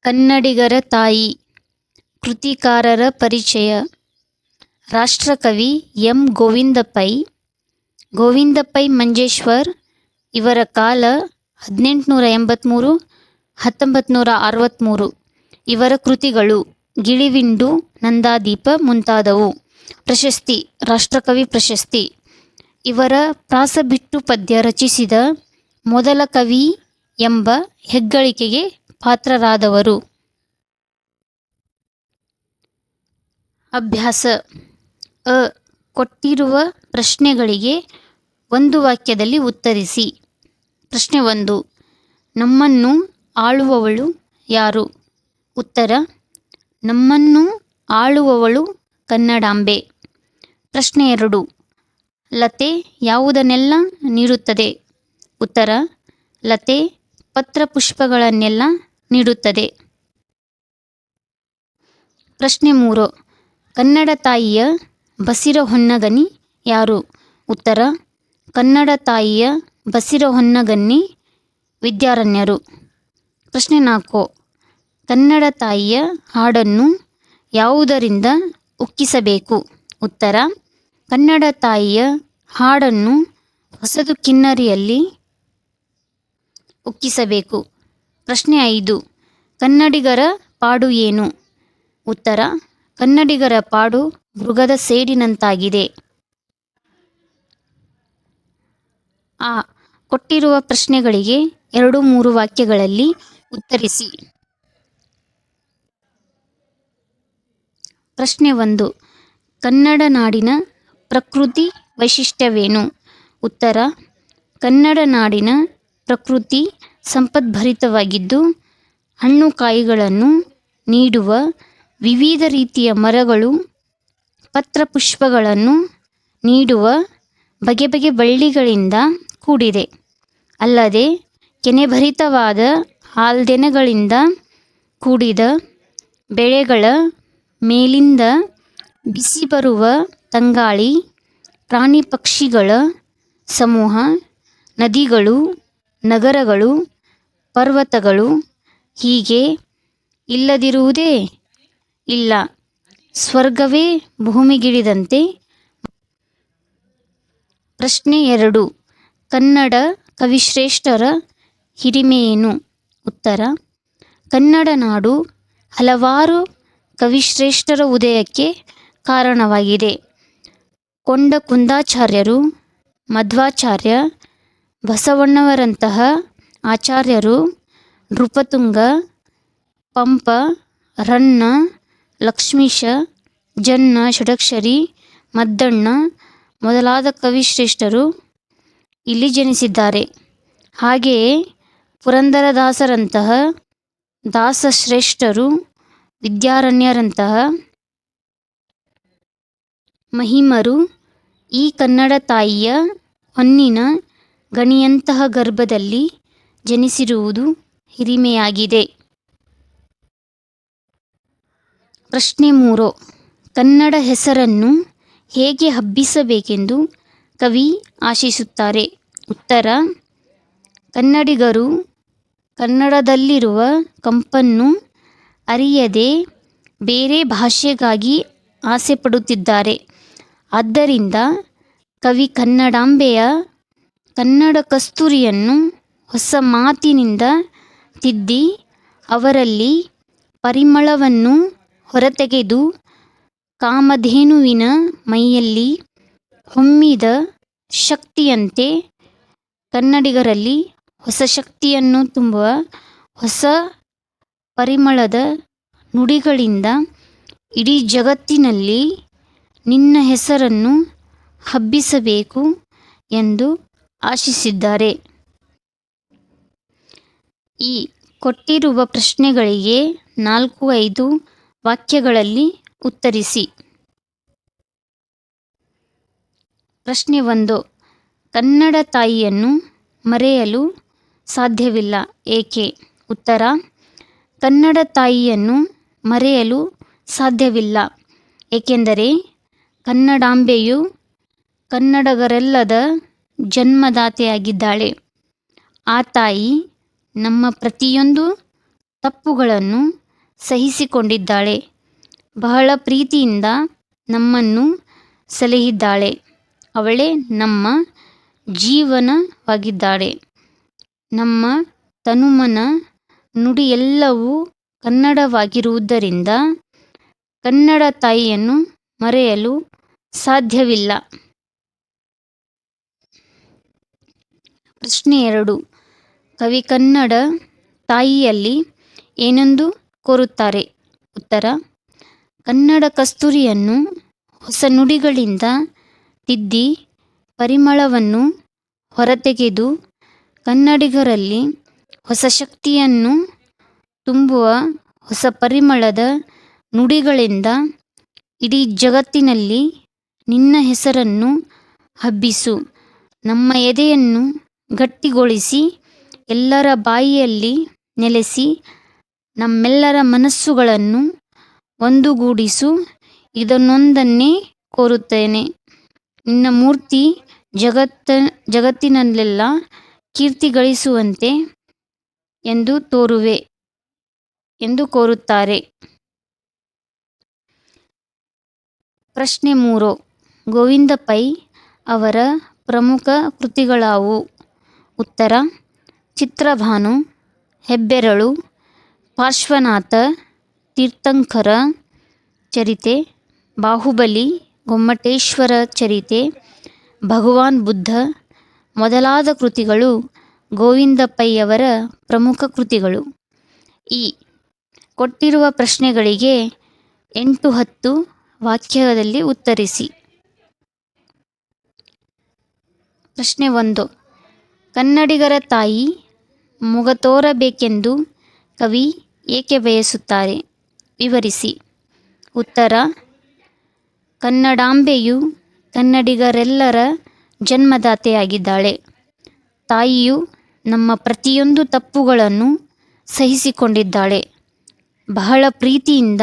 ಕನ್ನಡಿಗರ ತಾಯಿ. ಕೃತಿಕಾರರ ಪರಿಚಯ. ರಾಷ್ಟ್ರಕವಿ ಎಂ. ಗೋವಿಂದ ಪೈ ಮಂಜೇಶ್ವರ್. ಇವರ ಕಾಲ 1883-1963. ಇವರ ಕೃತಿಗಳು ಗಿಳಿವಿಂಡು, ನಂದಾದೀಪ ಮುಂತಾದವು. ಪ್ರಶಸ್ತಿ: ರಾಷ್ಟ್ರಕವಿ ಪ್ರಶಸ್ತಿ. ಇವರ ಪ್ರಾಸಬಿಟ್ಟು ಪದ್ಯ ರಚಿಸಿದ ಮೊದಲ ಕವಿ ಎಂಬ ಹೆಗ್ಗಳಿಕೆಗೆ ಪಾತ್ರರಾದವರು. ಅಭ್ಯಾಸ: ಕೊಟ್ಟಿರುವ ಪ್ರಶ್ನೆಗಳಿಗೆ ಒಂದು ವಾಕ್ಯದಲ್ಲಿ ಉತ್ತರಿಸಿ. ಪ್ರಶ್ನೆ 1. ನಮ್ಮನ್ನು ಆಳುವವಳು ಯಾರು? ಉತ್ತರ: ನಮ್ಮನ್ನು ಆಳುವವಳು ಕನ್ನಡಾಂಬೆ. ಪ್ರಶ್ನೆ 2. ಲತೆ ಯಾವುದನ್ನೆಲ್ಲ ನೀಡುತ್ತದೆ? ಉತ್ತರ: ಲತೆ ಪತ್ರಪುಷ್ಪಗಳನ್ನೆಲ್ಲ ನೀಡುತ್ತದೆ. ಪ್ರಶ್ನೆ 3. ಕನ್ನಡ ತಾಯಿಯ ಬಸಿರ ಹೊನ್ನಗನಿ ಯಾರು? ಉತ್ತರ: ಕನ್ನಡ ತಾಯಿಯ ಬಸಿರ ಹೊನ್ನಗನಿ ವಿದ್ಯಾರಣ್ಯರು. ಪ್ರಶ್ನೆ 4. ಕನ್ನಡ ತಾಯಿಯ ಹಾಡನ್ನು ಯಾವುದರಿಂದ ಉಕ್ಕಿಸಬೇಕು? ಉತ್ತರ: ಕನ್ನಡ ತಾಯಿಯ ಹಾಡನ್ನು ಹೊಸದು ಕಿನ್ನರಿಯಲ್ಲಿ ಉಕ್ಕಿಸಬೇಕು. ಪ್ರಶ್ನೆ 5. ಕನ್ನಡಿಗರ ಪಾಡು ಏನು? ಉತ್ತರ: ಕನ್ನಡಿಗರ ಪಾಡು ಮೃಗದ ಸೇಡಿನಂತಾಗಿದೆ. ಕೊಟ್ಟಿರುವ ಪ್ರಶ್ನೆಗಳಿಗೆ 2-3 ವಾಕ್ಯಗಳಲ್ಲಿ ಉತ್ತರಿಸಿ. ಪ್ರಶ್ನೆ 1. ಕನ್ನಡ ನಾಡಿನ ಪ್ರಕೃತಿ ವೈಶಿಷ್ಟ್ಯವೇನು? ಉತ್ತರ: ಕನ್ನಡ ನಾಡಿನ ಪ್ರಕೃತಿ ಸಂಪದ್ಭರಿತವಾಗಿದ್ದು, ಹಣ್ಣು ಕಾಯಿಗಳನ್ನು ನೀಡುವ ವಿವಿಧ ರೀತಿಯ ಮರಗಳು, ಪತ್ರಪುಷ್ಪಗಳನ್ನು ನೀಡುವ ಬಗೆ ಬಗೆ ಬಳ್ಳಿಗಳಿಂದ ಕೂಡಿದೆ. ಅಲ್ಲದೆ ಕೆನೆಭರಿತವಾದ ಹಾಲ್ದೆನೆಗಳಿಂದ ಕೂಡಿದ ಬೆಳೆಗಳ ಮೇಲಿಂದ ಬಿಸಿ ಬರುವ ತಂಗಾಳಿ, ಪ್ರಾಣಿ ಪಕ್ಷಿಗಳ ಸಮೂಹ, ನದಿಗಳು, ನಗರಗಳು, ಪರ್ವತಗಳು, ಹೀಗೆ ಇಲ್ಲದಿರುವುದೇ ಇಲ್ಲ. ಸ್ವರ್ಗವೇ ಭೂಮಿಗಿಳಿದಂತೆ. ಪ್ರಶ್ನೆ 2. ಕನ್ನಡ ಕವಿಶ್ರೇಷ್ಠರ ಹಿರಿಮೆಯೇನು? ಉತ್ತರ: ಕನ್ನಡ ನಾಡು ಹಲವಾರು ಕವಿಶ್ರೇಷ್ಠರ ಉದಯಕ್ಕೆ ಕಾರಣವಾಗಿದೆ. ಕೊಂಡ ಕುಂದಾಚಾರ್ಯರು, ಮಧ್ವಾಚಾರ್ಯ, ಬಸವಣ್ಣವರಂತಹ ಆಚಾರ್ಯರು, ನೃಪತುಂಗ, ಪಂಪ, ರನ್ನ, ಲಕ್ಷ್ಮೀಶ, ಜನ್ನ, ಷಡಕ್ಷರಿ, ಮದ್ದಣ್ಣ ಮೊದಲಾದ ಕವಿಶ್ರೇಷ್ಠರು ಇಲ್ಲಿ ಜನಿಸಿದ್ದಾರೆ. ಹಾಗೆಯೇ ಪುರಂದರದಾಸರಂತಹ ದಾಸಶ್ರೇಷ್ಠರು, ವಿದ್ಯಾರಣ್ಯರಂತಹ ಮಹಿಮರು ಈ ಕನ್ನಡ ತಾಯಿಯ ಹೊನ್ನಿನ ಗಣಿಯಂತಹ ಗರ್ಭದಲ್ಲಿ ಜನಿಸಿರುವುದು ಹಿರಿಮೆಯಾಗಿದೆ. ಪ್ರಶ್ನೆ 3. ಕನ್ನಡ ಹೆಸರನ್ನು ಹೇಗೆ ಹಬ್ಬಿಸಬೇಕೆಂದು ಕವಿ ಆಶಿಸುತ್ತಾರೆ? ಉತ್ತರ: ಕನ್ನಡಿಗರು ಕನ್ನಡದಲ್ಲಿರುವ ಕಂಪನ್ನು ಅರಿಯದೆ ಬೇರೆ ಭಾಷೆಗಾಗಿ ಆಸೆಪಡುತ್ತಿದ್ದಾರೆ. ಆದ್ದರಿಂದ ಕವಿ ಕನ್ನಡಾಂಬೆಯ ಕನ್ನಡ ಕಸ್ತೂರಿಯನ್ನು ಹೊಸ ಮಾತಿನಿಂದ ತಿದ್ದಿ ಅವರಲ್ಲಿ ಪರಿಮಳವನ್ನು ಹೊರತೆಗೆದು ಕಾಮಧೇನುವಿನ ಮೈಯಲ್ಲಿ ಹೊಮ್ಮಿದ ಶಕ್ತಿಯಂತೆ ಕನ್ನಡಿಗರಲ್ಲಿ ಹೊಸ ಶಕ್ತಿಯನ್ನು ತುಂಬುವ ಹೊಸ ಪರಿಮಳದ ನುಡಿಗಳಿಂದ ಇಡೀ ಜಗತ್ತಿನಲ್ಲಿ ನಿನ್ನ ಹೆಸರನ್ನು ಹಬ್ಬಿಸಬೇಕು ಎಂದು ಆಶಿಸಿದ್ದಾರೆ. ಈ ಕೊಟ್ಟಿರುವ ಪ್ರಶ್ನೆಗಳಿಗೆ 4-5 ವಾಕ್ಯಗಳಲ್ಲಿ ಉತ್ತರಿಸಿ. ಪ್ರಶ್ನೆ 1. ಕನ್ನಡ ತಾಯಿಯನ್ನು ಮರೆಯಲು ಸಾಧ್ಯವಿಲ್ಲ, ಏಕೆ? ಉತ್ತರ: ಕನ್ನಡ ತಾಯಿಯನ್ನು ಮರೆಯಲು ಸಾಧ್ಯವಿಲ್ಲ, ಏಕೆಂದರೆ ಕನ್ನಡಾಂಬೆಯು ಕನ್ನಡಿಗರೆಲ್ಲದ ಜನ್ಮದಾತೆಯಾಗಿದ್ದಾಳೆ. ಆ ತಾಯಿ ನಮ್ಮ ಪ್ರತಿಯೊಂದು ತಪ್ಪುಗಳನ್ನು ಸಹಿಸಿಕೊಂಡಿದ್ದಾಳೆ. ಬಹಳ ಪ್ರೀತಿಯಿಂದ ನಮ್ಮನ್ನು ಸಲಹಿದ್ದಾಳೆ. ಅವಳೇ ನಮ್ಮ ಜೀವನವಾಗಿದ್ದಾಳೆ. ನಮ್ಮ ತನುಮನ ನುಡಿಯೆಲ್ಲವೂ ಕನ್ನಡವಾಗಿರುವುದರಿಂದ ಕನ್ನಡ ತಾಯಿಯನ್ನು ಮರೆಯಲು ಸಾಧ್ಯವಿಲ್ಲ. ಪ್ರಶ್ನೆ 2. ಕವಿ ಕನ್ನಡ ತಾಯಿಯಲ್ಲಿ ಏನೆಂದು ಕೋರುತ್ತಾರೆ? ಉತ್ತರ: ಕನ್ನಡ ಕಸ್ತೂರಿಯನ್ನು ಹೊಸ ನುಡಿಗಳಿಂದ ತಿದ್ದಿ ಪರಿಮಳವನ್ನು ಹೊರತೆಗೆದು ಕನ್ನಡಿಗರಲ್ಲಿ ಹೊಸ ಶಕ್ತಿಯನ್ನು ತುಂಬುವ ಹೊಸ ಪರಿಮಳದ ನುಡಿಗಳಿಂದ ಇಡೀ ಜಗತ್ತಿನಲ್ಲಿ ನಿನ್ನ ಹೆಸರನ್ನು ಹಬ್ಬಿಸು. ನಮ್ಮ ಎದೆಯನ್ನು ಗಟ್ಟಿಗೊಳಿಸಿ ಎಲ್ಲರ ಬಾಯಿಯಲ್ಲಿ ನೆಲೆಸಿ ನಮ್ಮೆಲ್ಲರ ಮನಸ್ಸುಗಳನ್ನು ಒಂದುಗೂಡಿಸು. ಇದನ್ನೊಂದನ್ನೇ ಕೋರುತ್ತೇನೆ. ನಿನ್ನ ಮೂರ್ತಿ ಜಗತ್ತಿನಲ್ಲೆಲ್ಲ ಕೀರ್ತಿ ಗಳಿಸುವಂತೆ ಎಂದು ತೋರುವೆ ಎಂದು ಕೋರುತ್ತಾರೆ. ಪ್ರಶ್ನೆ 3. ಗೋವಿಂದ ಪೈ ಅವರ ಪ್ರಮುಖ ಕೃತಿಗಳಾವು? ಉತ್ತರ: ಚಿತ್ರಭಾನು, ಹೆಬ್ಬೆರಳು, ಪಾರ್ಶ್ವನಾಥ, ತೀರ್ಥಂಕರ ಚರಿತೆ, ಬಾಹುಬಲಿ, ಗೊಮ್ಮಟೇಶ್ವರ ಚರಿತೆ, ಭಗವಾನ್ ಬುದ್ಧ ಮೊದಲಾದ ಕೃತಿಗಳು ಗೋವಿಂದ ಪೈ ಅವರ ಪ್ರಮುಖ ಕೃತಿಗಳು. ಈ ಕೊಟ್ಟಿರುವ ಪ್ರಶ್ನೆಗಳಿಗೆ 8-10 ವಾಕ್ಯದಲ್ಲಿ ಉತ್ತರಿಸಿ. ಪ್ರಶ್ನೆ 1. ಕನ್ನಡಿಗರ ತಾಯಿ ಮೊಗ ತೋರಬೇಕೆಂದು ಕವಿ ಏಕೆ ಬಯಸುತ್ತಾರೆ? ವಿವರಿಸಿ. ಉತ್ತರ: ಕನ್ನಡಾಂಬೆಯು ಕನ್ನಡಿಗರೆಲ್ಲರ ಜನ್ಮದಾತೆಯಾಗಿದ್ದಾಳೆ. ತಾಯಿಯು ನಮ್ಮ ಪ್ರತಿಯೊಂದು ತಪ್ಪುಗಳನ್ನು ಸಹಿಸಿಕೊಂಡಿದ್ದಾಳೆ. ಬಹಳ ಪ್ರೀತಿಯಿಂದ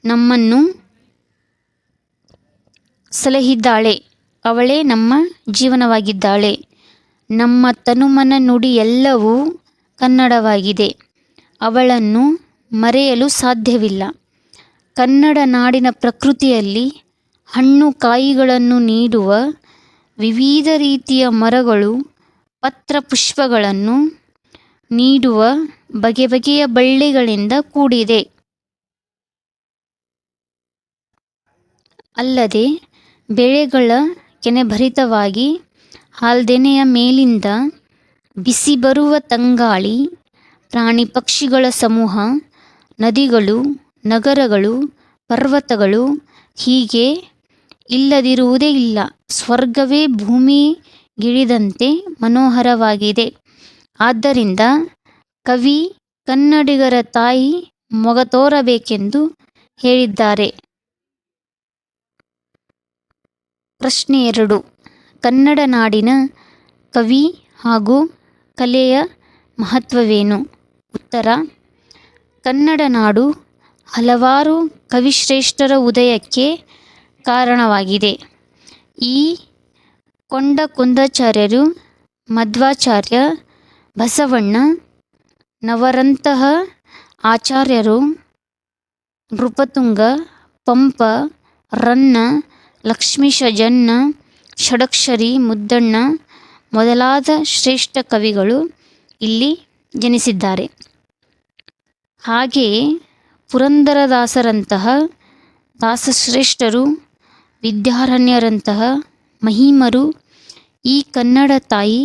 ನಮ್ಮನ್ನು ಸಲಹಿದ್ದಾಳೆ. ಅವಳೇ ನಮ್ಮ ಜೀವನವಾಗಿದ್ದಾಳೆ. ನಮ್ಮ ತನುಮನ ನುಡಿ ಎಲ್ಲವೂ ಕನ್ನಡವಾಗಿದೆ. ಅವಳನ್ನು ಮರೆಯಲು ಸಾಧ್ಯವಿಲ್ಲ. ಕನ್ನಡ ನಾಡಿನ ಪ್ರಕೃತಿಯಲ್ಲಿ ಹಣ್ಣು ಕಾಯಿಗಳನ್ನು ನೀಡುವ ವಿವಿಧ ರೀತಿಯ ಮರಗಳು, ಪತ್ರ ಪುಷ್ಪಗಳನ್ನು ನೀಡುವ ಬಗೆ ಬಗೆಯ ಬಳ್ಳಿಗಳಿಂದ ಕೂಡಿದೆ. ಅಲ್ಲದೆ ಬೆಳೆಗಳ ಕೆನೆಭರಿತವಾಗಿ ಹಾಲ್ದೆನೆಯ ಮೇಲಿಂದ ಬಿಸಿ ಬರುವ ತಂಗಾಳಿ, ಪ್ರಾಣಿ ಪಕ್ಷಿಗಳ ಸಮೂಹ, ನದಿಗಳು, ನಗರಗಳು, ಪರ್ವತಗಳು ಹೀಗೆ ಇಲ್ಲದಿರುವುದೇ ಇಲ್ಲ. ಸ್ವರ್ಗವೇ ಭೂಮಿಗಿಳಿದಂತೆ ಮನೋಹರವಾಗಿದೆ. ಆದ್ದರಿಂದ ಕವಿ ಕನ್ನಡಿಗರ ತಾಯಿ ಮೊಗ ತೋರಬೇಕೆಂದು ಹೇಳಿದ್ದಾರೆ. ಪ್ರಶ್ನೆ 2. ಕನ್ನಡ ನಾಡಿನ ಕವಿ ಹಾಗೂ ಕಲೆಯ ಮಹತ್ವವೇನು? ಉತ್ತರ: ಕನ್ನಡ ನಾಡು ಹಲವಾರು ಕವಿಶ್ರೇಷ್ಠರ ಉದಯಕ್ಕೆ ಕಾರಣವಾಗಿದೆ. ಈ ಕೊಂಡ ಕುಂದಾಚಾರ್ಯರು, ಮಧ್ವಾಚಾರ್ಯ, ಬಸವಣ್ಣ ನವರಂತಹ ಆಚಾರ್ಯರು, ನೃಪತುಂಗ, ಪಂಪ, ರನ್ನ, ಲಕ್ಷ್ಮೀಶ ಜನ್ನ, ಷಡಕ್ಷರಿ, ಮುದ್ದಣ್ಣ ಮೊದಲಾದ ಶ್ರೇಷ್ಠ ಕವಿಗಳು ಇಲ್ಲಿ ಜನಿಸಿದ್ದಾರೆ. ಹಾಗೆಯೇ ಪುರಂದರದಾಸರಂತಹ ದಾಸಶ್ರೇಷ್ಠರು, ವಿದ್ಯಾರಣ್ಯರಂತಹ ಮಹಿಮರು ಈ ಕನ್ನಡ ತಾಯಿ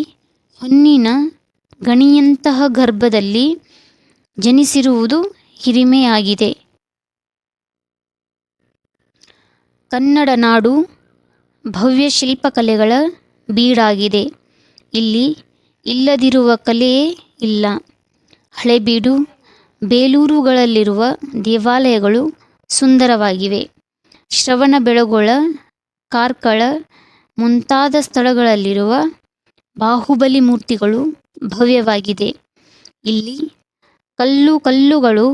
ಹೊನ್ನಿನ ಗಣಿಯಂತಹ ಗರ್ಭದಲ್ಲಿ ಜನಿಸಿರುವುದು ಹಿರಿಮೆಯಾಗಿದೆ. ಕನ್ನಡ ನಾಡು ಭವ್ಯ ಶಿಲ್ಪಕಲೆಗಳ ಬೀಡಾಗಿದೆ. ಇಲ್ಲಿ ಇಲ್ಲದಿರುವ ಕಲೆಯೇ ಇಲ್ಲ. ಹಳೆಬೀಡು, ಬೇಲೂರುಗಳಲ್ಲಿರುವ ದೇವಾಲಯಗಳು ಸುಂದರವಾಗಿವೆ. ಶ್ರವಣಬೆಳಗೊಳ, ಕಾರ್ಕಳ ಮುಂತಾದ ಸ್ಥಳಗಳಲ್ಲಿರುವ ಬಾಹುಬಲಿ ಮೂರ್ತಿಗಳು ಭವ್ಯವಾಗಿದೆ. ಇಲ್ಲಿ ಕಲ್ಲುಗಳು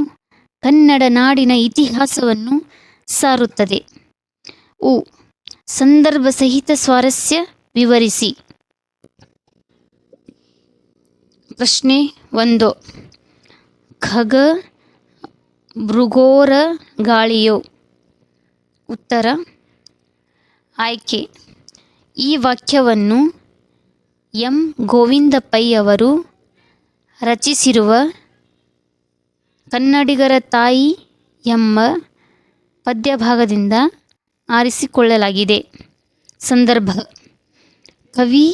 ಕನ್ನಡ ನಾಡಿನ ಇತಿಹಾಸವನ್ನು ಸಾರುತ್ತದೆ. ಸಂದರ್ಭ ಸಹಿತ ಸ್ವಾರಸ್ಯ ವಿವರಿಸಿ. ಪ್ರಶ್ನೆ 1. ಖಗ ಮೃಗೋರ ಗಾಳಿಯೋ. ಉತ್ತರ ಆಯ್ಕೆ. ಈ ವಾಕ್ಯವನ್ನು ಎಂ ಗೋವಿಂದ ಪೈ ಅವರು ರಚಿಸಿರುವ ಕನ್ನಡಿಗರ ತಾಯಿ ಎಂಬ ಪದ್ಯಭಾಗದಿಂದ ಆರಿಸಿಕೊಳ್ಳಲಾಗಿದೆ. ಸಂದರ್ಭ: ಕವಿ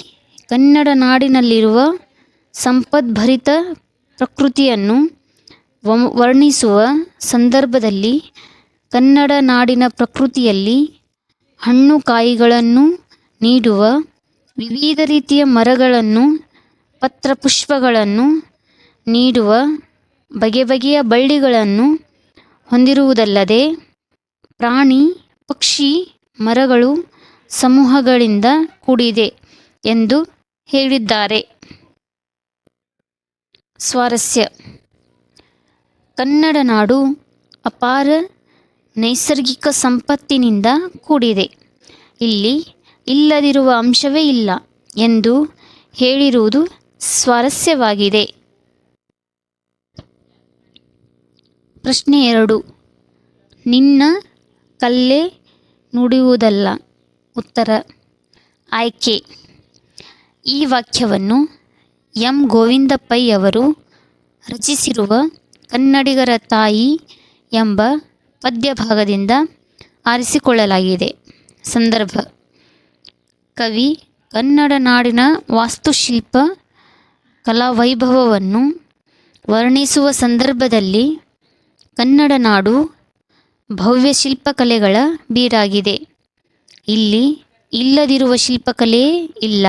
ಕನ್ನಡ ನಾಡಿನಲ್ಲಿರುವ ಸಂಪದ್ಭರಿತ ಪ್ರಕೃತಿಯನ್ನು ವರ್ಣಿಸುವ ಸಂದರ್ಭದಲ್ಲಿ ಕನ್ನಡ ನಾಡಿನ ಪ್ರಕೃತಿಯಲ್ಲಿ ಹಣ್ಣು ಕಾಯಿಗಳನ್ನು ನೀಡುವ ವಿವಿಧ ರೀತಿಯ ಮರಗಳನ್ನು, ಪತ್ರಪುಷ್ಪಗಳನ್ನು ನೀಡುವ ಬಗೆ ಬಗೆಯ ಬಳ್ಳಿಗಳನ್ನು ಹೊಂದಿರುವುದಲ್ಲದೆ ಪ್ರಾಣಿ, ಪಕ್ಷಿ, ಮರಗಳು ಸಮೂಹಗಳಿಂದ ಕೂಡಿದೆ ಎಂದು ಹೇಳಿದ್ದಾರೆ. ಸ್ವಾರಸ್ಯ: ಕನ್ನಡ ನಾಡು ಅಪಾರ ನೈಸರ್ಗಿಕ ಸಂಪತ್ತಿನಿಂದ ಕೂಡಿದೆ. ಇಲ್ಲಿ ಇಲ್ಲದಿರುವ ಅಂಶವೇ ಇಲ್ಲ ಎಂದು ಹೇಳಿರುವುದು ಸ್ವಾರಸ್ಯವಾಗಿದೆ. ಪ್ರಶ್ನೆ 2. ನಿನ್ನ ಕಲ್ಲೆ ನುಡಿಯುವುದಲ್ಲ. ಉತ್ತರ ಆಯ್ಕೆ. ಈ ವಾಕ್ಯವನ್ನು ಎಂ ಗೋವಿಂದ ಪೈ ಅವರು ರಚಿಸಿರುವ ಕನ್ನಡಿಗರ ತಾಯಿ ಎಂಬ ಪದ್ಯಭಾಗದಿಂದ ಆರಿಸಿಕೊಳ್ಳಲಾಗಿದೆ. ಸಂದರ್ಭ: ಕವಿ ಕನ್ನಡ ನಾಡಿನ ವಾಸ್ತುಶಿಲ್ಪ ಕಲಾವೈಭವವನ್ನು ವರ್ಣಿಸುವ ಸಂದರ್ಭದಲ್ಲಿ ಕನ್ನಡ ನಾಡು ಭವ್ಯ ಶಿಲ್ಪಕಲೆಗಳ ಬೀಡಾಗಿದೆ. ಇಲ್ಲಿ ಇಲ್ಲದಿರುವ ಶಿಲ್ಪಕಲೆಯೇ ಇಲ್ಲ.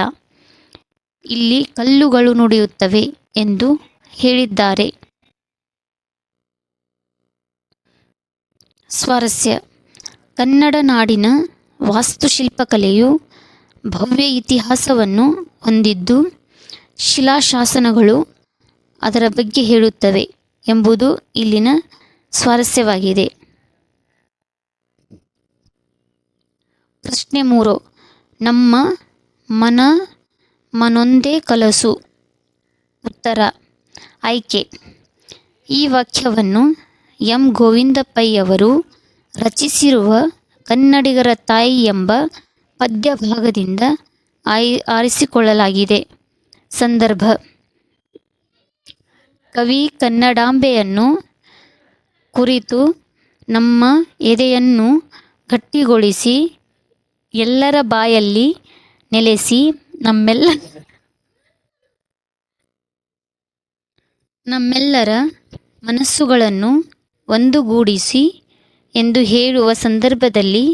ಇಲ್ಲಿ ಕಲ್ಲುಗಳು ನುಡಿಯುತ್ತವೆ ಎಂದು ಹೇಳಿದ್ದಾರೆ. ಸ್ವಾರಸ್ಯ: ಕನ್ನಡ ನಾಡಿನ ವಾಸ್ತುಶಿಲ್ಪಕಲೆಯು ಭವ್ಯ ಇತಿಹಾಸವನ್ನು ಹೊಂದಿದ್ದು ಶಿಲಾಶಾಸನಗಳು ಅದರ ಬಗ್ಗೆ ಹೇಳುತ್ತವೆ ಎಂಬುದು ಇಲ್ಲಿನ ಸ್ವಾರಸ್ಯವಾಗಿದೆ. ಪ್ರಶ್ನೆ 3. ನಮ್ಮ ಮನ ಮನೊಂದೇ ಕಲಸು. ಉತ್ತರ ಆಯ್ಕೆ. ಈ ವಾಕ್ಯವನ್ನು ಎಂ ಗೋವಿಂದ ಪೈ ಅವರು ರಚಿಸಿರುವ ಕನ್ನಡಿಗರ ತಾಯಿ ಎಂಬ ಪದ್ಯಭಾಗದಿಂದ ಆರಿಸಿಕೊಳ್ಳಲಾಗಿದೆ. ಸಂದರ್ಭ: ಕವಿ ಕನ್ನಡಾಂಬೆಯನ್ನು ಕುರಿತು ನಮ್ಮ ಎದೆಯನ್ನು ಗಟ್ಟಿಗೊಳಿಸಿ ಎಲ್ಲರ ಬಾಯಲ್ಲಿ ನೆಲೆಸಿ ನಮ್ಮೆಲ್ಲರ ಮನಸ್ಸುಗಳನ್ನು ಒಂದುಗೂಡಿಸಿ ಎಂದು ಹೇಳುವ ಸಂದರ್ಭದಲ್ಲಿ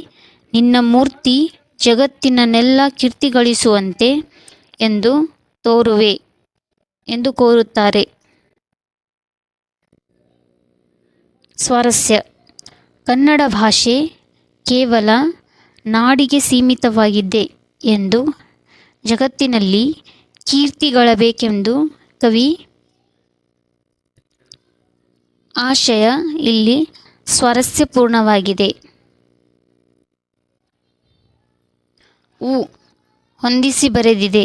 ನಿನ್ನ ಮೂರ್ತಿ ಜಗತ್ತಿನನ್ನೆಲ್ಲ ಕೀರ್ತಿಗಳಿಸುವಂತೆ ಎಂದು ತೋರುವೆ ಎಂದು ಕೋರುತ್ತಾರೆ. ಸ್ವಾರಸ್ಯ: ಕನ್ನಡ ಭಾಷೆ ಕೇವಲ ನಾಡಿಗೆ ಸೀಮಿತವಾಗಿದೆ ಎಂದು ಜಗತ್ತಿನಲ್ಲಿ ಕೀರ್ತಿಗಳಬೇಕೆಂದು ಕವಿ ಆಶಯ ಇಲ್ಲಿ ಸ್ವಾರಸ್ಯಪೂರ್ಣವಾಗಿದೆ. ಹೊಂದಿಸಿ ಬರೆದಿದೆ.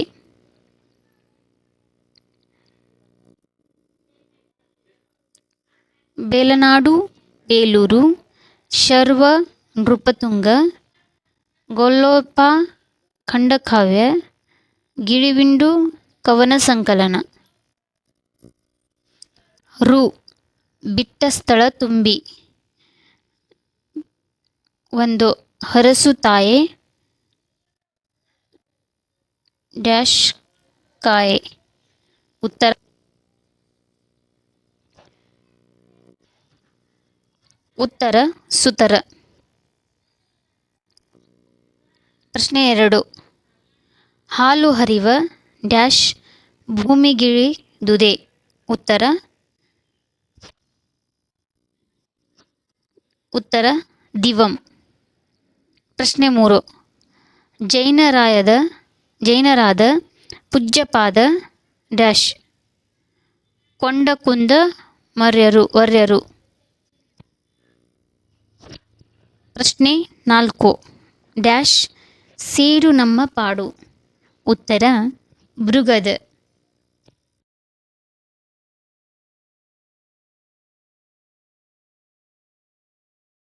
ಬೇಲನಾಡು ಬೇಲೂರು ಶರ್ವ ನೃಪತುಂಗ ಗೊಲ್ಲಪ್ಪ ಖಂಡಕಾವ್ಯ ಗಿಳಿಬಿಂಡು ಕವನ ಸಂಕಲನ. ಬಿಟ್ಟ ಸ್ಥಳ ತುಂಬಿ ಒಂದು ಹರಸು ತಾಯೆ ಡ್ಯಾಶ್ ಕಾಯೆ. ಉತ್ತರ ಸುತರ. ಪ್ರಶ್ನೆ 2. ಹಾಲು ಹರಿವ ಡ್ಯಾಶ್ ಭೂಮಿಗಿಳಿದುದೆ. ಉತ್ತರ ದಿವಂ. ಪ್ರಶ್ನೆ 3. ಜೈನರಾದ ಪೂಜ್ಯಪಾದ ಡ್ಯಾಶ್ ಕೊಂಡಕುಂದ ವರ್ಯರು. ಪ್ರಶ್ನೆ 4. ಡ್ಯಾಶ್ ಸೇಡು ನಮ್ಮ ಪಾಡು. ಉತ್ತರ ಭೃಗದ.